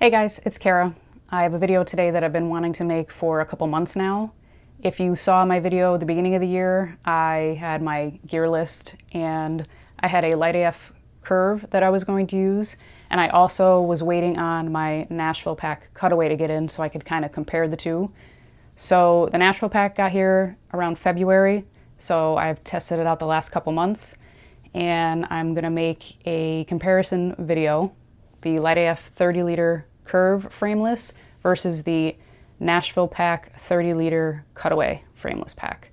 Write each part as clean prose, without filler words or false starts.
Hey guys, it's Kara. I have a video today that I've been wanting to make for a couple months now. If you saw my video at the beginning of the year, I had my gear list and I had a LifeAF Curve that I was going to use, and I also was waiting on my Nashville Pack Cutaway to get in so I could kind of compare the two. So the Nashville Pack got here around February, so I've tested it out the last couple months, and I'm gonna make a comparison video, the LifeAF 30-liter Curve frameless versus the Nashville Pack 30-liter Cutaway frameless pack.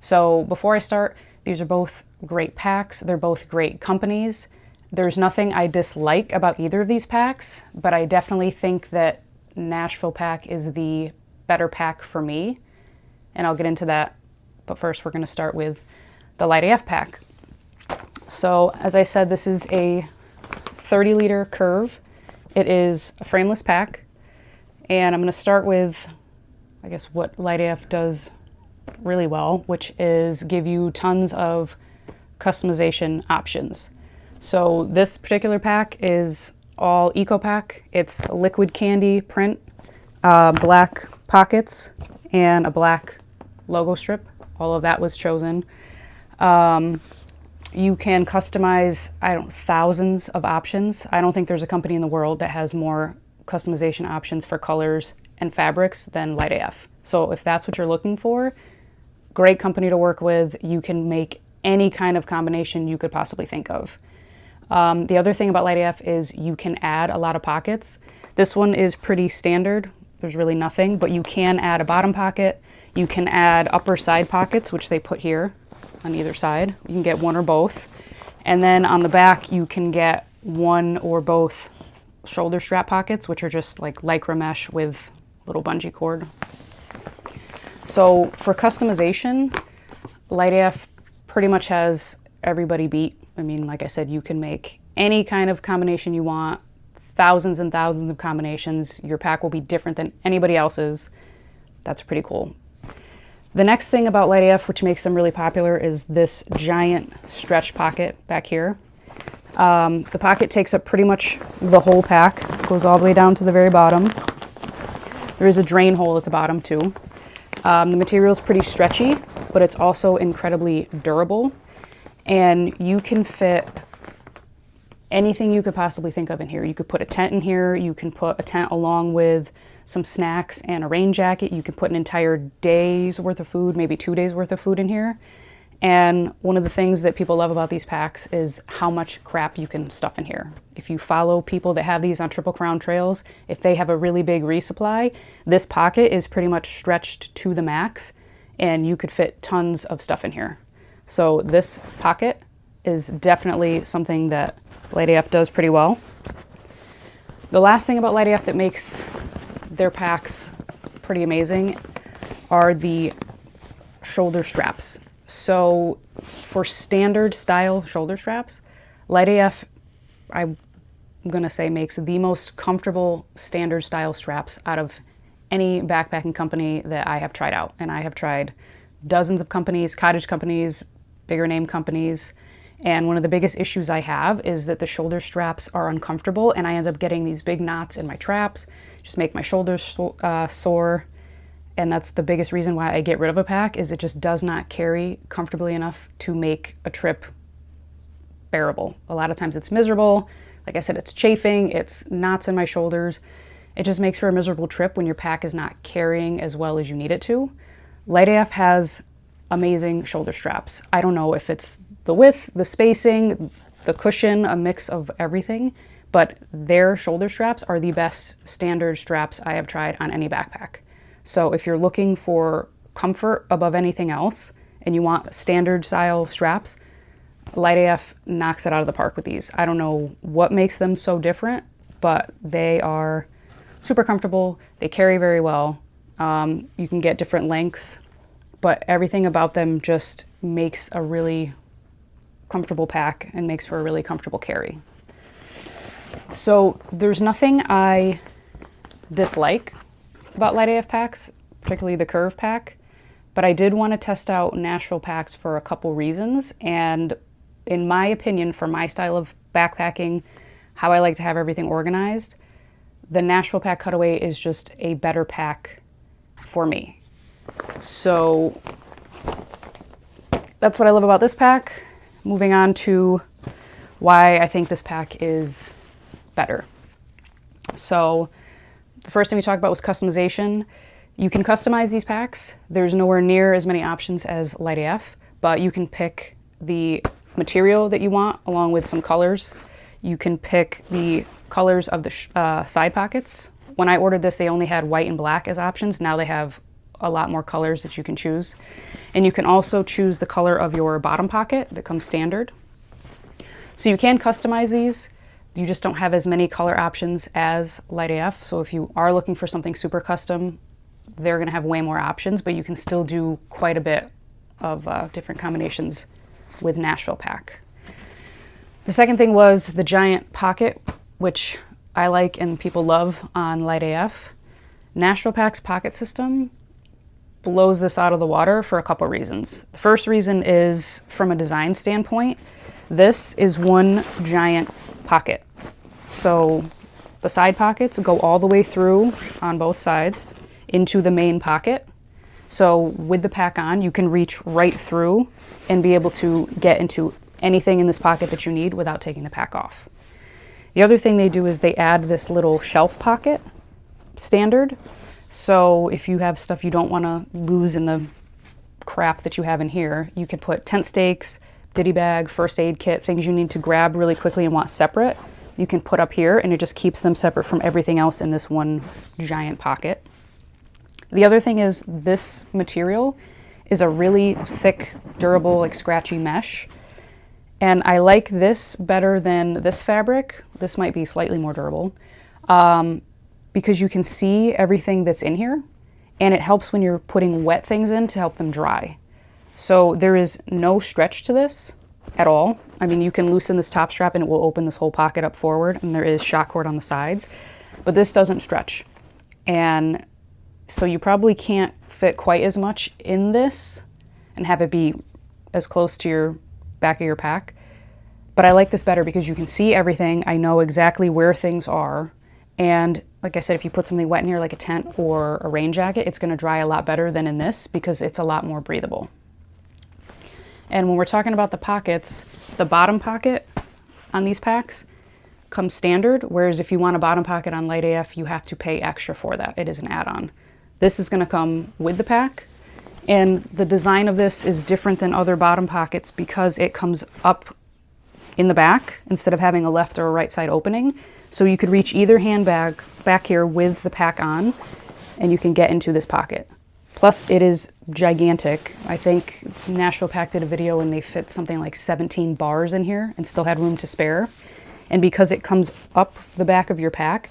So before I start, these are both great packs. They're both great companies. There's nothing I dislike about either of these packs, but I definitely think that Nashville Pack is the better pack for me, and I'll get into that. But first, we're going to start with the LifeAF pack. So as I said, this is a 30-liter Curve. It is a frameless pack, and I'm going to start with, I guess, what LifeAF does really well, which is give you tons of customization options. So this particular pack is all Eco Pack. It's a liquid candy print, black pockets, and a black logo strip. All of that was chosen. You can customize, thousands of options. I don't think there's a company in the world that has more customization options for colors and fabrics than LifeAF. So if that's what you're looking for, great company to work with. You can make any kind of combination you could possibly think of. The other thing about LifeAF is you can add a lot of pockets. This one is pretty standard. There's really nothing, but you can add a bottom pocket. You can add upper side pockets, which they put here on either side. You can get one or both. And then on the back, you can get one or both shoulder strap pockets, which are just like Lycra mesh with little bungee cord. So for customization, LifeAF pretty much has everybody beat. I mean, like I said, you can make any kind of combination you want, thousands and thousands of combinations. Your pack will be different than anybody else's. That's pretty cool. The next thing about LifeAF, which makes them really popular, is this giant stretch pocket back here. The pocket takes up pretty much the whole pack, goes all the way down to the very bottom. There is a drain hole at the bottom too. The material is pretty stretchy, but it's also incredibly durable, and you can fit anything you could possibly think of in here. You could put a tent in here. You can put a tent along with some snacks and a rain jacket. You can put an entire day's worth of food, maybe 2 days worth of food in here. And one of the things that people love about these packs is how much crap you can stuff in here. If you follow people that have these on Triple Crown trails, if they have a really big resupply, this pocket is pretty much stretched to the max, and you could fit tons of stuff in here. So this pocket is definitely something that LifeAF does pretty well. The last thing about LifeAF that makes their packs pretty amazing are the shoulder straps. So for standard style shoulder straps, LifeAF, I'm gonna say, makes the most comfortable standard style straps out of any backpacking company that I have tried out. And I have tried dozens of companies, cottage companies, bigger name companies. And one of the biggest issues I have is that the shoulder straps are uncomfortable, and I end up getting these big knots in my traps, just make my shoulders sore. And that's the biggest reason why I get rid of a pack, is it just does not carry comfortably enough to make a trip bearable. A lot of times it's miserable. Like I said, it's chafing, it's knots in my shoulders. It just makes for a miserable trip when your pack is not carrying as well as you need it to. LifeAF has amazing shoulder straps. I don't know if it's the width, the spacing, the cushion, a mix of everything, but their shoulder straps are the best standard straps I have tried on any backpack. So if you're looking for comfort above anything else and you want standard style straps, LifeAF knocks it out of the park with these. I don't know what makes them so different, but they are super comfortable. They carry very well. You can get different lengths, but everything about them just makes a really comfortable pack and makes for a really comfortable carry. So there's nothing I dislike about LifeAF packs, particularly the Curve pack, but I did want to test out Nashville packs for a couple reasons. And in my opinion, for my style of backpacking, how I like to have everything organized, the Nashville Pack Cutaway is just a better pack for me. So that's what I love about this pack. Moving on to why I think this pack is better. So the first thing we talked about was customization. You can customize these packs. There's nowhere near as many options as LifeAF, but you can pick the material that you want along with some colors. You can pick the colors of the side pockets. When I ordered this, they only had white and black as options. Now they have a lot more colors that you can choose. And you can also choose the color of your bottom pocket that comes standard. So you can customize these. You just don't have as many color options as LifeAF. So if you are looking for something super custom, they're going to have way more options, but you can still do quite a bit of different combinations with Nashville Pack. The second thing was the giant pocket, which I like and people love on LifeAF. Nashville Pack's pocket system blows this out of the water for a couple reasons. The first reason is from a design standpoint. This is one giant pocket. So the side pockets go all the way through on both sides into the main pocket. So with the pack on, you can reach right through and be able to get into anything in this pocket that you need without taking the pack off. The other thing they do is they add this little shelf pocket standard. So if you have stuff you don't want to lose in the crap that you have in here, you can put tent stakes, ditty bag, first aid kit, things you need to grab really quickly and want separate. You can put up here and it just keeps them separate from everything else in this one giant pocket. The other thing is this material is a really thick, durable, like scratchy mesh. And I like this better than this fabric. This might be slightly more durable because you can see everything that's in here and it helps when you're putting wet things in to help them dry. So there is no stretch to this at all. I mean, you can loosen this top strap and it will open this whole pocket up forward, and there is shock cord on the sides, but this doesn't stretch. And so you probably can't fit quite as much in this and have it be as close to your back of your pack. But I like this better because you can see everything. I know exactly where things are. And like I said, if you put something wet in here like a tent or a rain jacket, it's going to dry a lot better than in this because it's a lot more breathable. And when we're talking about the pockets, the bottom pocket on these packs comes standard, whereas if you want a bottom pocket on LifeAF, you have to pay extra for that. It is an add-on. This is going to come with the pack, and the design of this is different than other bottom pockets because it comes up in the back instead of having a left or a right side opening. So you could reach either handbag back here with the pack on, and you can get into this pocket. Plus, it is gigantic. I think Nashville Pack did a video and they fit something like 17 bars in here and still had room to spare. And because it comes up the back of your pack,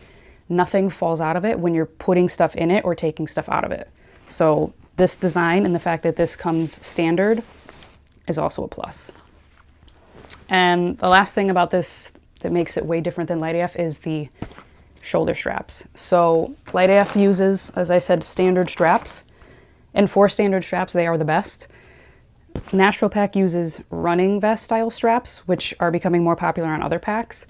nothing falls out of it when you're putting stuff in it or taking stuff out of it. So this design and the fact that this comes standard is also a plus. And the last thing about this that makes it way different than LifeAF is the shoulder straps. So LifeAF uses, as I said, standard straps. And for standard straps, they are the best. Nashville Pack uses running vest style straps, which are becoming more popular on other packs.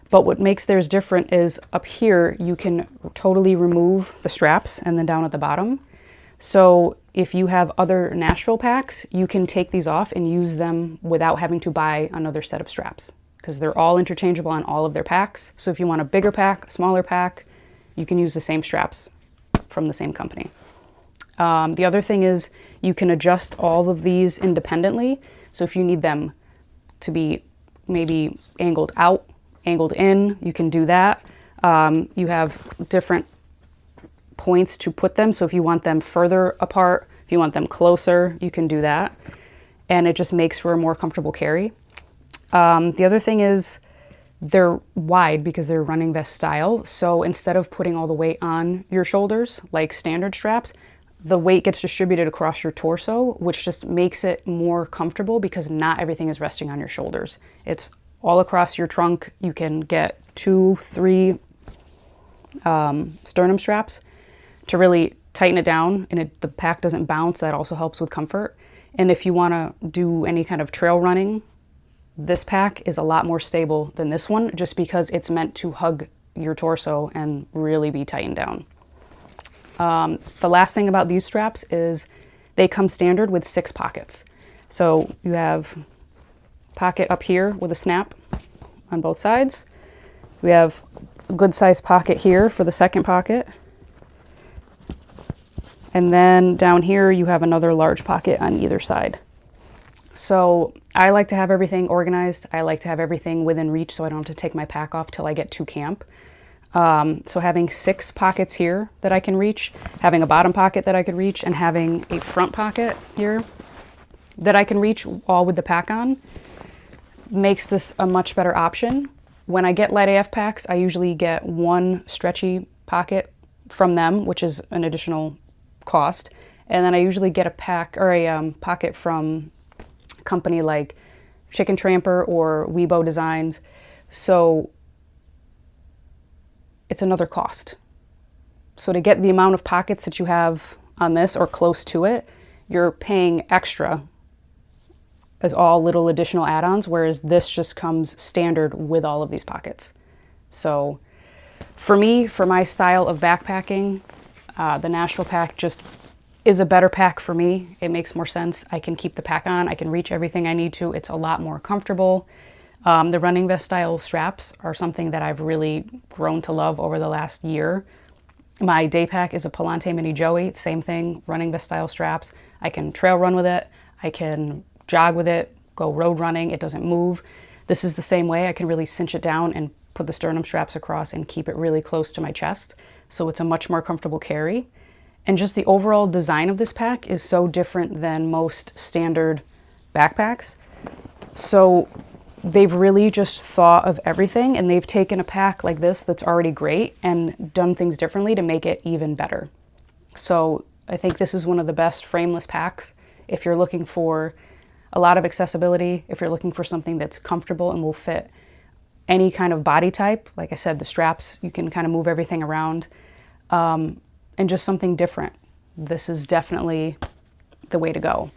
But what makes theirs different is up here, you can totally remove the straps and then down at the bottom. So if you have other Nashville packs, you can take these off and use them without having to buy another set of straps because they're all interchangeable on all of their packs. So if you want a bigger pack, a smaller pack, you can use the same straps from the same company. The other thing is you can adjust all of these independently. So if you need them to be maybe angled out, angled in, you can do that. You have different points to put them. So if you want them further apart, if you want them closer, you can do that. And it just makes for a more comfortable carry. The other thing is they're wide because they're running vest style. So instead of putting all the weight on your shoulders like standard straps, the weight gets distributed across your torso, which just makes it more comfortable because not everything is resting on your shoulders. It's all across your trunk. You can get 2, 3 sternum straps to really tighten it down, and the pack doesn't bounce. That also helps with comfort. And if you want to do any kind of trail running, this pack is a lot more stable than this one just because it's meant to hug your torso and really be tightened down. The last thing about these straps is they come standard with 6 pockets. So you have pocket up here with a snap on both sides. We have a good sized pocket here for the second pocket. And then down here you have another large pocket on either side. So I like to have everything organized. I like to have everything within reach so I don't have to take my pack off till I get to camp. So having 6 pockets here that I can reach, having a bottom pocket that I could reach, and having a front pocket here that I can reach all with the pack on makes this a much better option. When I get LifeAF packs, I usually get one stretchy pocket from them, which is an additional cost. And then I usually get a pack or a pocket from a company like Chicken Tramper or Weibo Designs. So it's another cost. So to get the amount of pockets that you have on this or close to it, you're paying extra as all little additional add-ons, whereas this just comes standard with all of these pockets. So for me, for my style of backpacking, the Nashville pack just is a better pack for me. It makes more sense. I can keep the pack on. I can reach everything I need to. It's a lot more comfortable. The running vest style straps are something that I've really grown to love over the last year. My day pack is a Palante Mini Joey, same thing, running vest style straps. I can trail run with it. I can jog with it, go road running. It doesn't move. This is the same way. I can really cinch it down and put the sternum straps across and keep it really close to my chest. So it's a much more comfortable carry. And just the overall design of this pack is so different than most standard backpacks. So they've really just thought of everything, and they've taken a pack like this that's already great and done things differently to make it even better. So I think this is one of the best frameless packs if you're looking for a lot of accessibility, if you're looking for something that's comfortable and will fit any kind of body type. Like I said, the straps, you can kind of move everything around, and just something different. This is definitely the way to go.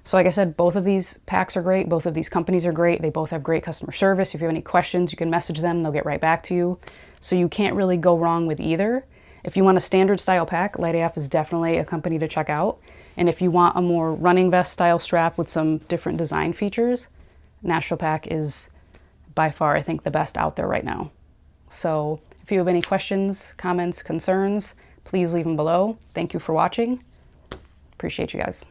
So like I said, both of these packs are great. Both of these companies are great. They both have great customer service. If you have any questions, you can message them. They'll get right back to you. So you can't really go wrong with either. If you want a standard style pack, LifeAF is definitely a company to check out. And if you want a more running vest style strap with some different design features, Nashville Pack is by far, I think, the best out there right now. So if you have any questions, comments, concerns, please leave them below. Thank you for watching. Appreciate you guys.